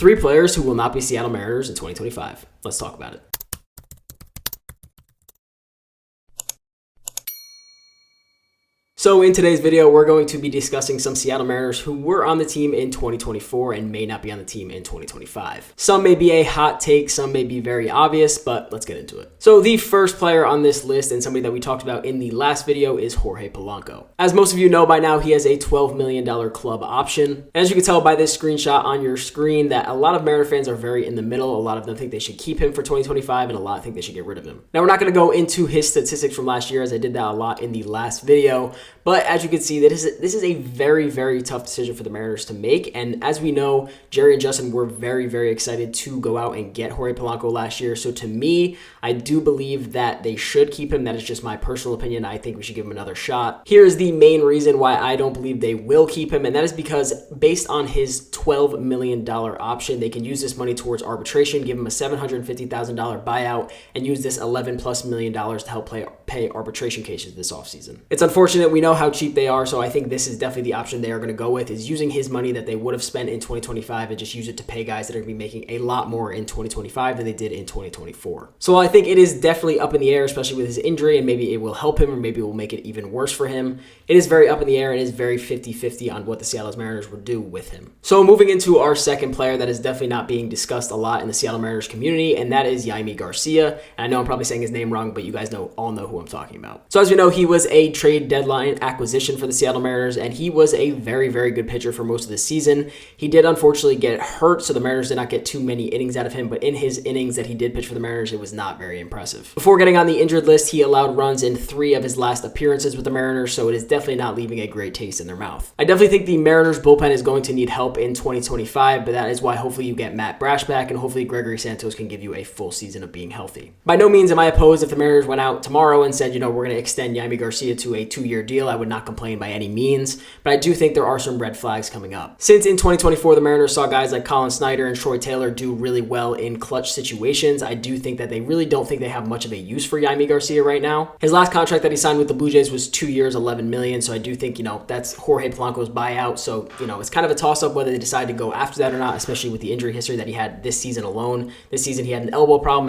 3 players who will not be Seattle Mariners in 2025. Let's talk about it. So in today's video, we're going to be discussing some Seattle Mariners who were on the team in 2024 and may not be on the team in 2025. Some may be a hot take, some may be very obvious, but let's get into it. So the first player on this list, and somebody that we talked about in the last video, is Jorge Polanco. As most of you know by now, he has a $12 million club option. As you can tell by this screenshot on your screen, that a lot of Mariner fans are very in the middle. A lot of them think they should keep him for 2025, and a lot think they should get rid of him. Now, we're not going to go into his statistics from last year, as I did that a lot in the last video. But as you can see, this is a very, very tough decision for the Mariners to make. And as we know, Jerry and Justin were very, very excited to go out and get Jorge Polanco last year. So to me, I do believe that they should keep him. That is just my personal opinion. I think we should give him another shot. Here's the main reason why I don't believe they will keep him. And that is because based on his $12 million option, they can use this money towards arbitration, give him a $750,000 buyout, and use this $11+ million to help pay arbitration cases this offseason. It's unfortunate. We know how cheap they are, so I think this is definitely the option they are going to go with, is using his money that they would have spent in 2025 and just use it to pay guys that are going to be making a lot more in 2025 than they did in 2024. So I think it is definitely up in the air, especially with his injury, and maybe it will help him or maybe it will make it even worse for him. It is very up in the air. It is very 50-50 on what the Seattle Mariners would do with him. So moving into our second player that is definitely not being discussed a lot in the Seattle Mariners community, and that is Yimi Garcia. And I know I'm probably saying his name wrong, but you guys all know who I'm talking about. So as you know, he was a trade deadline acquisition for the Seattle Mariners, and he was a very, very good pitcher for most of the season. He did unfortunately get hurt, so the Mariners did not get too many innings out of him, but in his innings that he did pitch for the Mariners, it was not very impressive. Before getting on the injured list, he allowed runs in 3 of his last appearances with the Mariners, so it is definitely not leaving a great taste in their mouth. I definitely think the Mariners bullpen is going to need help in 2025, but that is why hopefully you get Matt Brash back, and hopefully Gregory Santos can give you a full season of being healthy. By no means am I opposed if the Mariners went out tomorrow and said, we're going to extend Yimi Garcia to a 2-year deal. I would not complain by any means, but I do think there are some red flags coming up. Since in 2024, the Mariners saw guys like Colin Snyder and Troy Taylor do really well in clutch situations, I do think that they really don't think they have much of a use for Yimi Garcia right now. His last contract that he signed with the Blue Jays was 2 years, $11 million, so I do think, that's Jorge Polanco's buyout, so, it's kind of a toss-up whether they decide to go after that or not, especially with the injury history that he had this season alone. This season, he had an elbow problem,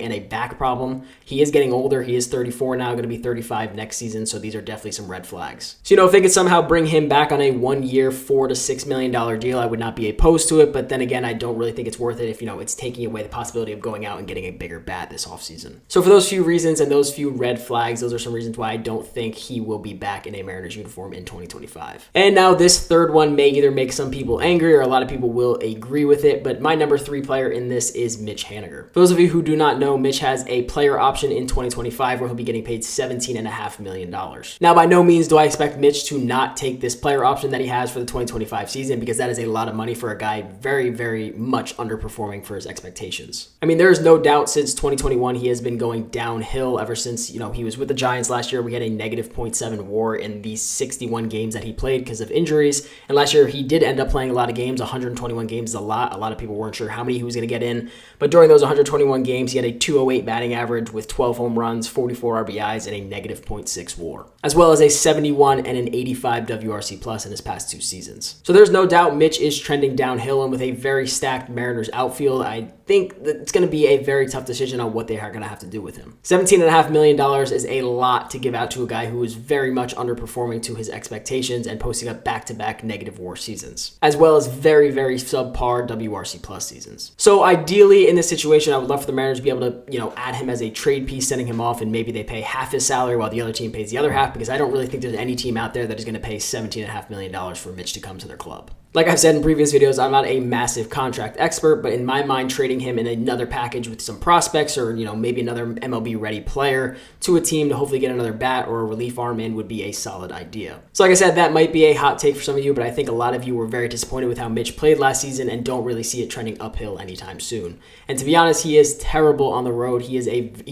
and a back problem. He is getting older. He is 34 now, going to be 35 next season, so these are definitely some red flags. So, if they could somehow bring him back on a 1-year, $4 to $6 million deal, I would not be opposed to it, but then again, I don't really think it's worth it if, it's taking away the possibility of going out and getting a bigger bat this offseason. So for those few reasons and those few red flags, those are some reasons why I don't think he will be back in a Mariners uniform in 2025. And now this third one may either make some people angry or a lot of people will agree with it, but my number 3 player in this is Mitch Haniger. For those of you who do not know, Mitch has a player option in 2025 where he'll be getting paid $17.5 million. Now, by no means do I expect Mitch to not take this player option that he has for the 2025 season, because that is a lot of money for a guy very, very much underperforming for his expectations. I mean, there is no doubt since 2021 he has been going downhill ever since, he was with the Giants last year. We had a negative .7 WAR in the 61 games that he played because of injuries. And last year he did end up playing a lot of games. 121 games is a lot. A lot of people weren't sure how many he was going to get in. But during those 121 games, he had a .208 batting average with 12 home runs, 44 RBIs, and a negative .6 WAR, as well as a 71 and an 85 WRC plus in his past 2 seasons. So there's no doubt Mitch is trending downhill, and with a very stacked Mariners outfield, I think that it's going to be a very tough decision on what they are going to have to do with him. $17.5 million is a lot to give out to a guy who is very much underperforming to his expectations and posting up back-to-back negative WAR seasons, as well as very, very subpar WRC plus seasons. So ideally in this situation, I would love for the Mariners to be able to, add him as a trade piece, sending him off, and maybe they pay half his salary while the other team pays the other half, because I don't really think there's any team out there that is going to pay $17.5 million for Mitch to come to their club. Like I've said in previous videos, I'm not a massive contract expert, but in my mind, trading him in another package with some prospects or, maybe another MLB-ready player to a team to hopefully get another bat or a relief arm in would be a solid idea. So like I said, that might be a hot take for some of you, but I think a lot of you were very disappointed with how Mitch played last season and don't really see it trending uphill anytime soon. And to be honest, he is terrible on the road. He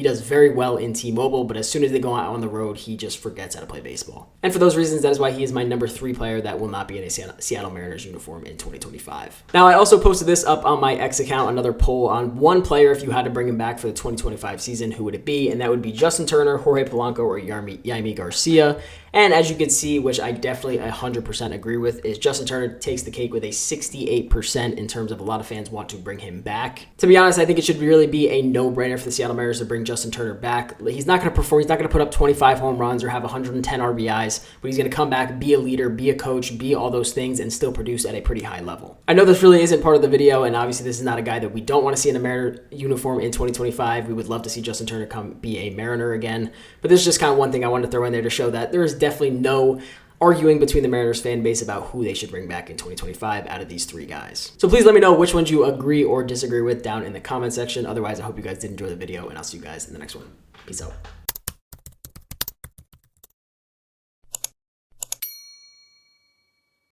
does very well in T-Mobile, but as soon as they go out on the road, he just forgets how to play baseball. And for those reasons, that is why he is my number 3 player that will not be in a Seattle Mariners uniform in 2025. Now, I also posted this up on my X account, another poll on one player, if you had to bring him back for the 2025 season, who would it be? And that would be Justin Turner, Jorge Polanco, or Yimi Garcia. And as you can see, which I definitely 100% agree with, is Justin Turner takes the cake with a 68% in terms of a lot of fans want to bring him back. To be honest, I think it should really be a no-brainer for the Seattle Mariners to bring Justin Turner back. He's not going to perform. He's not going to put up 25 home runs or have 110 RBIs, but he's going to come back, be a leader, be a coach, be all those things, and still produce at a pretty high level. I know this really isn't part of the video, and obviously this is not a guy that we don't want to see in a Mariner uniform in 2025. We would love to see Justin Turner come be a Mariner again, but this is just kind of one thing I wanted to throw in there to show that there is definitely no arguing between the Mariners fan base about who they should bring back in 2025 out of these three guys. So please let me know which ones you agree or disagree with down in the comment section. Otherwise, I hope you guys did enjoy the video, and I'll see you guys in the next one. Peace out.